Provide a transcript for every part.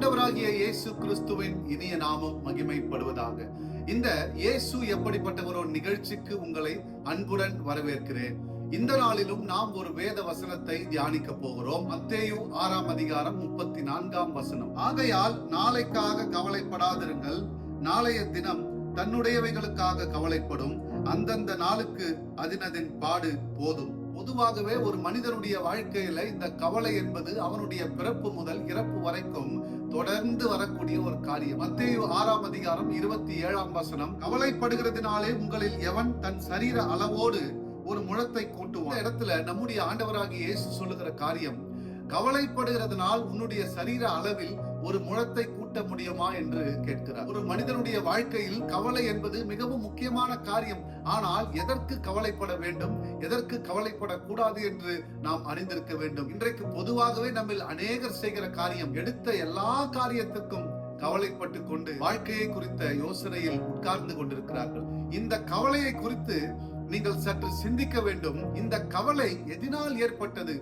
ஆண்டவராகிய இயேசு கிறிஸ்துவின் இனிய நாமம் மகிமைப்படுவதாக. இந்த இயேசு எப்படிப்பட்டவரோ நிகழ்ச்சிக்கு உங்களை அன்புடன் வரவேற்கிறேன். இந்த நாளிலும் நாம் ஒரு வேத வசனத்தை தியானிக்க போகிறோம். மத்தேயு 6 அதிகாரம் 34 ஆகையால் நாளைக்காக கவலைப்படாதிருங்கள், நாளைய தினம் தன்னுடையவைகளுக்காக கவலைப்படும், அந்தந்த நாளுக்கு அதினதின் பாடு போதும். பொதுவாகவே ஒரு மனிதனுடைய வாழ்க்கையில இந்த கவலை என்பது அவனுடைய பிறப்பு முதல் இறப்பு வரைக்கும் தொடர்ந்து வரக்கூடிய ஒரு காரியம். மத்தேயு 6 அதிகாரம் 27 கவலைப்படுகிறதுனாலே உங்களில் எவன் தன் சரீர அளவோடு ஒரு முழத்தை கூட்டுவான். இடத்துல நம்முடைய ஆண்டவராகிய இயேசு சொல்லுகிற காரியம், கவலைப்படுகிறதுனால் உன்னுடைய சரீர அளவில் ஒரு முழத்தை கூட்ட முடியுமா என்று கேட்கிறார். ஒரு மனிதனுடைய வாழ்க்கையில் கவலை என்பது மிகவும் முக்கியமான காரியம். ஆனால் எதற்கு கவலைப்பட வேண்டும், எதற்கு கவலைப்படக்கூடாது என்று நாம் அறிந்திருக்க வேண்டும். இன்றைக்கு பொதுவாகவே நம்மில் அநேகர் செய்கிற காரியம், எடுத்த எல்லா காரியத்திற்கும் கவலைப்பட்டு கொண்டு வாழ்க்கையை குறித்த யோசனையில் உட்கார்ந்து கொண்டிருக்கிறார்கள். இந்த கவலையை குறித்து நீங்கள் சற்று சிந்திக்க வேண்டும். இந்த கவலை எதனால் ஏற்பட்டது?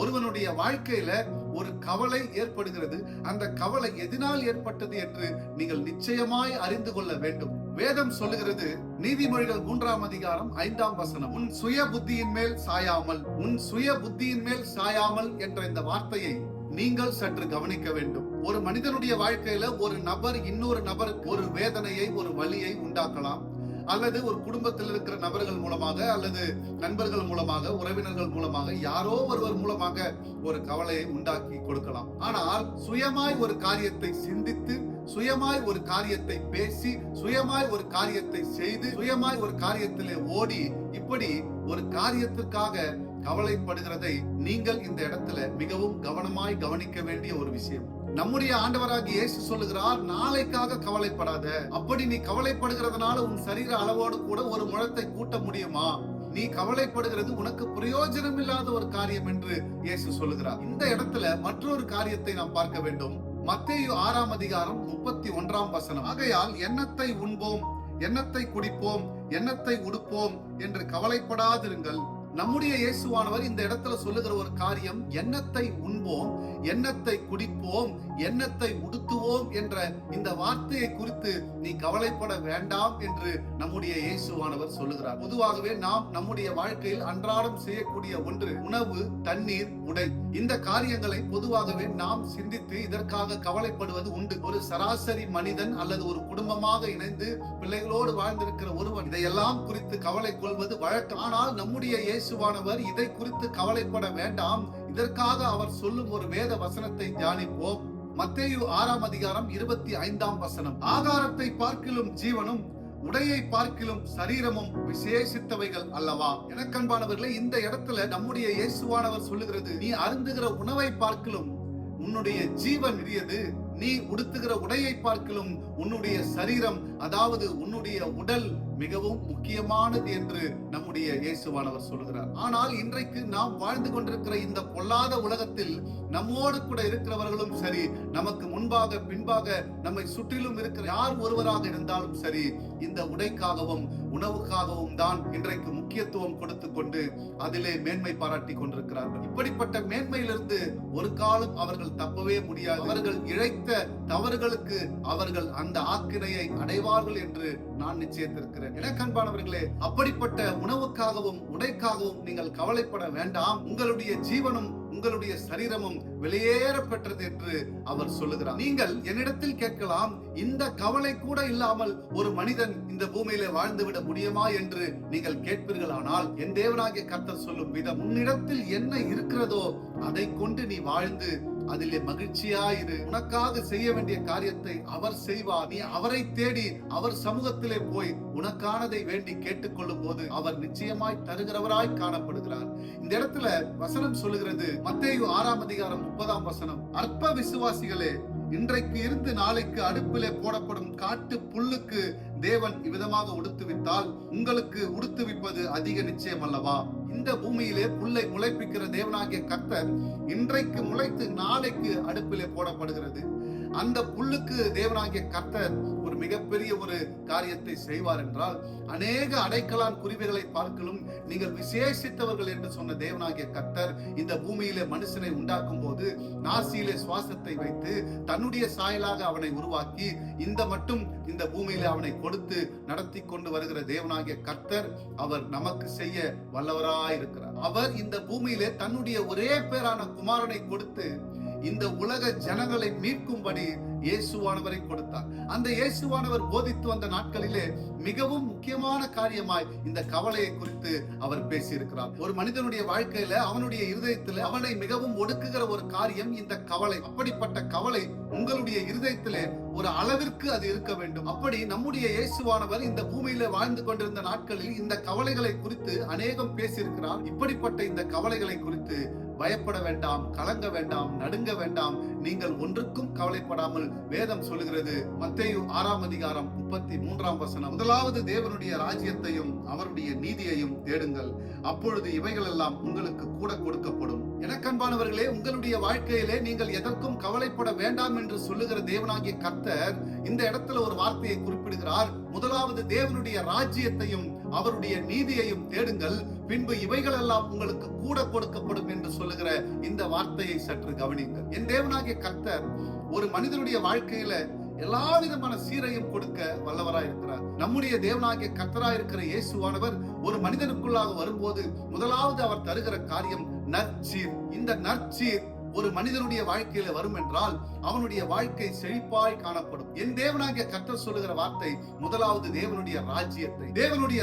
ஒருவனுடைய வாழ்க்கையில ஒரு கவலை ஏற்படுகிறது. அந்த கவலை எதனால் ஏற்பட்டது என்று நீங்கள் நிச்சயமாய் அறிந்து கொள்ள வேண்டும். வேதம் சொல்லுகிறது, நீதிமொழிகள் 3 அதிகாரம் 5 உன் சுய புத்தியின் மேல் சாயாமல், உன் சுய புத்தியின் மேல் சாயாமல் என்ற இந்த வார்த்தையை நீங்கள் சற்று கவனிக்க வேண்டும். ஒரு மனிதனுடைய வாழ்க்கையில ஒரு நபர் இன்னொரு நபருக்கு ஒரு வேதனையை, ஒரு வலியை உண்டாக்கலாம். அல்லது ஒரு குடும்பத்தில் இருக்கிற நபர்கள் மூலமாக, அல்லது நண்பர்கள் மூலமாக, உறவினர்கள் மூலமாக, யாரோ ஒருவர் மூலமாக ஒரு கவலையை உண்டாக்கி கொடுக்கலாம். ஆனால் சுயமாய் ஒரு காரியத்தை சிந்தித்து, சுயமாய் ஒரு காரியத்தை பேசி, சுயமாய் ஒரு காரியத்தை செய்து, சுயமாய் ஒரு காரியத்திலே ஓடி, இப்படி ஒரு காரியத்திற்காக கவலைப்படுகிறதை நீங்கள் இந்த இடத்துல மிகவும் கவனமாய் கவனிக்க வேண்டிய ஒரு விஷயம். நம்முடைய ஆண்டவராகிய இயேசு சொல்லுகிறார், நாளைக்காக கவலைப்படாத. அப்படி நீ கவலைப்படுகிறதுனால உன் சரீர அளவோடு கூட ஒரு முழத்தை கூட்ட முடியுமா? நீ கவலைப்படுகிறது உனக்கு பிரயோஜனம் இல்லாத ஒரு காரியம் என்று இயேசு சொல்லுகிறார். இந்த இடத்துல மற்றொரு காரியத்தை நாம் பார்க்க வேண்டும். மத்தேயு 6 அதிகாரம் 31 ஆகையால் எண்ணத்தை உண்போம், எண்ணத்தை குடிப்போம், எண்ணத்தை உடுப்போம் என்று கவலைப்படாதிருங்கள். நம்முடைய இயேசுவானவர் இந்த இடத்துல சொல்லுகிற ஒரு காரியம், எண்ணத்தை உண்போம், எண்ணத்தை குடிப்போம், எண்ணத்தை உடுத்துவோம் என்ற இந்த வார்த்தையை குறித்து நீ கவலைப்பட வேண்டாம் என்று நம்முடைய இயேசுவானவர் சொல்லுகிறார். பொதுவாகவே நாம் நம்முடைய வாழ்க்கையில் அன்றாடம் செய்யக்கூடிய ஒன்று உணவு, தண்ணீர், உடை. இந்த காரியங்களை பொதுவாகவே நாம் சிந்தித்து இதற்காக கவலைப்படுவது உண்டு. ஒரு சராசரி மனிதன் அல்லது ஒரு குடும்பமாக இணைந்து பிள்ளைகளோடு வாழ்ந்திருக்கிற ஒருவன் இதையெல்லாம் குறித்து கவலை கொள்வது வழக்கம். ஆனால் நம்முடைய இயேசுவானவர் இதை குறித்து கவலைப்பட வேண்டாம். இதற்காக அவர் சொல்லும் ஒரு வேத வசனத்தை தியானிப்போம். மத்தேயு 6 அதிகாரம் 25 ஆகாரத்தை பார்க்கிலும் ஜீவனும், உடையை பார்க்கிலும் சரீரமும் விசேஷித்தவைகள் அல்லவா? எனக்கன்பானவர்களே, இந்த இடத்துல நம்முடைய இயேசுவானவர் சொல்லுகிறது, நீ அருந்துகிற உணவை பார்க்கிலும் உன்னுடைய ஜீவன் பெரியது, நீ உடுத்துகிற உடையை பார்க்கிலும் உன்னுடைய சரீரம், அதாவது உன்னுடைய உடல் மிகவும் முக்கியமானது என்று நம்முடைய இயேசுவானவர் சொல்லுகிறார். ஆனால் இன்றைக்கு நாம் வாழ்ந்து கொண்டிருக்கிற இந்த பொல்லாத உலகத்தில் நம்மோடு கூட இருக்கிறவர்களும் சரி, நமக்கு முன்பாக பின்பாக நம்மை சுற்றிலும் இருக்கிற யார் ஒருவராக இருந்தாலும் சரி, இந்த உடைக்காகவும் உணவுக்காகவும் தான் இன்றைக்கு முக்கியத்துவம் கொடுத்து கொண்டு அதிலே மேன்மை பாராட்டி கொண்டிருக்கிறார்கள். இப்படிப்பட்ட மேன்மையிலிருந்து ஒரு காலம் அவர்கள் தப்பவே முடியாது. அவர்கள் இழைத்த தவறுகளுக்கு அவர்கள் அந்த ஆக்கினையை அடைவார்கள் என்று நான் நிச்சயித்திருக்கிறேன். எனக்கன்பானவர்களே, அப்படிப்பட்ட உணவுக்காகவும் உடைக்காகவும் நீங்கள் கவலைப்பட வேண்டாம். உங்களுடைய ஜீவனும் உங்களுடைய சரீரமும் வெளியேற பெற்றது என்று அவர் சொல்லுகிறார். நீங்கள் என்னிடத்தில் கேட்கலாம், இந்த கவலை கூட இல்லாமல் ஒரு மனிதன் இந்த பூமியிலே வாழ்ந்துவிட முடியுமா என்று நீங்கள் கேட்பீர்களானால், என் தேவனாகிய கர்த்தர் சொல்லும் விதம், உன்னிடத்தில் என்ன இருக்கிறதோ அதை கொண்டு நீ வாழ்ந்து அதிலே மகிழ்ச்சியாயிரு. உனக்காக செய்ய வேண்டிய காரியத்தை அவர் செய்வார். நீ அவரை தேடி அவர் சமூகத்திலே போய் உனக்கானதை வேண்டி கேட்டுக்கொள்ளும் போது அவர் நிச்சயமாய் தருகிறவராய் காணப்படுகிறார். இந்த இடத்துல வசனம் சொல்லுகிறது, மத்தேயு 6 அதிகாரம் 30 அற்ப விசுவாசிகளே, இன்றைக்கு இருந்து நாளைக்கு அடுப்பிலே போடப்படும் காட்டு புல்லுக்கு தேவன் இவ்விதமாக உடுத்துவித்தால் உங்களுக்கு உடுத்துவிப்பது அதிக நிச்சயம் அல்லவா? இந்த பூமியிலே புல்லை முளைப்பிக்கிற தேவனாகிய கர்த்தர் இன்றைக்கு முளைத்து நாளைக்கு அடுப்பிலே போடப்படுகிறது. அந்த புல்லுக்கு தேவனாகிய கர்த்தர் ஒரு மிகப்பெரிய ஒரு காரியத்தை செய்வார் என்றால், அநேக அடைக்கலான் குருவிகளை பார்க்கலும் நீங்கள் விசேஷித்தவர்கள் என்று சொன்ன தேவனாகிய கர்த்தர் இந்த பூமியிலே மனுஷனை உண்டாக்கும் போது நாசியிலே சுவாசத்தை வைத்து தன்னுடைய சாயலாக அவனை உருவாக்கி இந்த பூமியிலே அவனை கொடுத்து நடத்தி கொண்டு வருகிற தேவனாகிய கர்த்தர் அவர் நமக்கு செய்ய வல்லவராயிருக்கிறார். அவர் இந்த பூமியிலே தன்னுடைய ஒரே பேரான குமாரனை கொடுத்து இந்த உலக ஜனங்களை மீட்கும்படி இயேசுவானவரை கொடுத்தார். அந்த இயேசுவானவர் போதித்து வந்த நாட்களிலே மிகவும் முக்கியமான காரியமாய் இந்த கவலையை குறித்து அவர் பேசியிருக்கிறார். ஒரு மனிதனுடைய வாழ்க்கையில அவனுடைய இருதயத்தில் அவனை மிகவும் ஒடுக்குகிற ஒரு காரியம் இந்த கவலை. அப்படிப்பட்ட கவலை உங்களுடைய இருதயத்திலே ஒரு அளவிற்கு அது இருக்க வேண்டும். அப்படி நம்முடைய இயேசுவானவர் இந்த பூமியில வாழ்ந்து கொண்டிருந்த நாட்களில் இந்த கவலைகளை குறித்து அநேகம் பேசியிருக்கிறார். இப்படிப்பட்ட இந்த கவலைகளை குறித்து பயப்பட வேண்டாம், கலங்க வேண்டாம், நடுங்க வேண்டாம், நீங்கள் ஒன்றுக்கும் கவலைப்படாமல் வேதம் சொல்லுகிறது. மத்தேயு 6ஆம் அதிகாரம் 33ஆம் வசனம், முதலாவது தேவனுடைய ராஜ்யத்தையும் அவருடைய நீதியையும் தேடுங்கள், அப்பொழுது இவைகள் எல்லாம் உங்களுக்கு கூட கொடுக்கப்படும். எனக்கன்பானவர்களே, உங்களுடைய வாழ்க்கையிலே நீங்கள் எதற்கும் கவலைப்பட வேண்டாம் என்று சொல்லுகிற தேவனாகிய கர்த்தர் இந்த இடத்துல ஒரு வார்த்தையை குறிப்பிடுகிறார். முதலாவது தேவனுடைய ராஜ்யத்தையும் அவருடைய நீதியையும் தேடுங்கள், பின்பு இவைகள் எல்லாம் உங்களுக்கு கூட கொடுக்கப்படும் என்று சொல்லுகிற இந்த வார்த்தையை சற்று கவனிங்கள். என் தேவனாகிய கர்த்தர் ஒரு மனிதனுடைய வாழ்க்கையில எல்லா விதமான சீரையும் கொடுக்க வல்லவராய் இருக்கிறார். நம்முடைய தேவனாகிய கர்த்தராய் இருக்கிற இயேசுவானவர் ஒரு மனிதனுக்குள்ளாக வரும்போது முதலாவது அவர் தருகிற காரியம் நற்சீர். இந்த நற்சீர் ஒரு மனிதனுடைய வாழ்க்கையில வரும் என்றால் அவனுடைய வாழ்க்கை செழிப்பாய் காணப்படும். என் தேவனாகிய கர்த்தர் சொல்லுகிற வார்த்தை, முதலாவது தேவனுடைய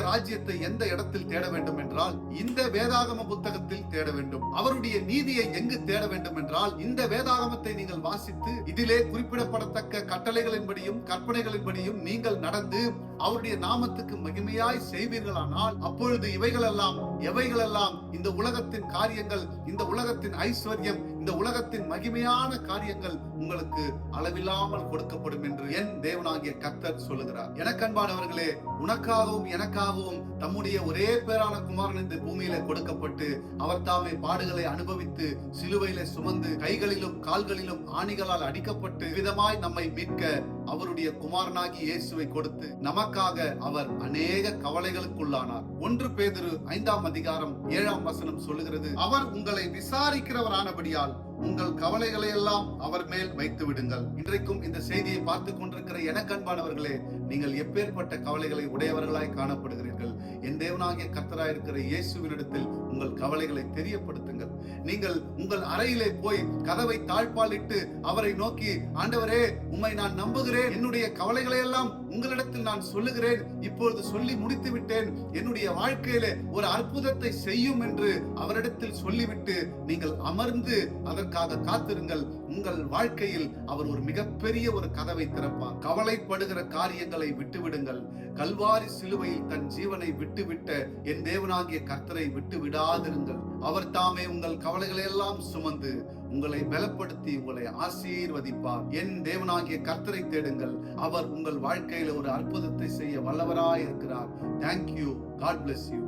ராஜ்யத்தை எந்த இடத்தில் தேட வேண்டும் என்றால் இந்த வேதாகம புத்தகத்தில் தேட வேண்டும். அவருடைய நீதியை எங்கு தேட வேண்டும் என்றால் இந்த வேதாகமத்தை நீங்கள் வாசித்து இதிலே குறிப்பிடப்படத்தக்க கட்டளைகளின்படியும் கற்பனைகளின்படியும் நீங்கள் நடந்து அவருடைய நாமத்துக்கு மகிமையாய் செய்வீர்களானால் அப்பொழுது எவைகளெல்லாம் இந்த உலகத்தின் காரியங்கள், இந்த உலகத்தின் ஐஸ்வர்யம், இந்த உலகத்தின் மகிமையான காரியங்கள் உங்களுக்கு அளவில்லாமல் கொடுக்கப்படும் என்று என் தேவனாகிய கர்த்தர் சொல்லுகிறார். எனக்கன்பானவர்களே, உனக்காகவும் எனக்காகவும் தம்முடைய ஒரே பேரான குமாரன் இந்த பூமியில கொடுக்கப்பட்டு அவர் தாமே பாடுகளை அனுபவித்து சிலுவையில சுமந்து கைகளிலும் கால்களிலும் ஆணிகளால் அடிக்கப்பட்டு விதமாய் நம்மை மீட்க அவருடைய குமாரனாகி இயேசுவை கொடுத்து நமக்காக அவர் அநேக கவலைகளுக்குள்ளானார். 1 பேதுரு 5ஆம் அதிகாரம் 7ஆம் வசனம் சொல்லுகிறது, அவர் உங்களை விசாரிக்கிறவரானபடியால் உங்கள் கவலைகளை எல்லாம் அவர் மேல் வைத்து விடுங்கள். இன்றைக்கும் இந்த செய்தியை பார்த்து கொண்டிருக்கிற எனக்கன்பானவர்களே, நீங்கள் எப்பேற்பட்ட கவலைகளை உடையவர்களாய் காணப்படுகிறீர்கள். என் தேவனாகிய கர்த்தராய் இருக்கிற இயேசுவினிடத்தில் உங்கள் கவலைகளை தெரியப்படுத்துங்கள். நீங்கள் உங்கள் அறையிலே போய் கதவை தாழ்பாலிட்டு அவரை நோக்கி, ஆண்டவரே உம்மை நான் நம்புகிறேன், என்னுடைய கவலைகளை எல்லாம் உங்களிடத்தில் நான் சொல்லுகிறேன், இப்பொழுது சொல்லி முடித்து விட்டேன், என்னுடைய வாழ்க்கையிலே ஒரு அற்புதத்தை செய்யும் என்று அவரிடத்தில் சொல்லிவிட்டு நீங்கள் அமர்ந்து அதற்காக காத்திருங்கள். உங்கள் வாழ்க்கையில் அவர் ஒரு மிகப்பெரிய ஒரு கதவை திறப்பார். கவலைப்படுகிற காரியங்களை விட்டுவிடுங்கள். கல்வாரி சிலுவையில் தன் ஜீவனை விட்டுவிட்ட என் தேவனாகிய கர்த்தரை விட்டு விடாதிருங்கள். அவர் தாமே உங்கள் கவலைகளை எல்லாம் சுமந்து உங்களை பலப்படுத்தி உங்களை ஆசீர்வதிப்பார். என் தேவனாகிய கர்த்தரை தேடுங்கள். அவர் உங்கள் வாழ்க்கையில ஒரு அற்புதத்தை செய்ய வல்லவராய் இருக்கிறார். Thank you. God bless you.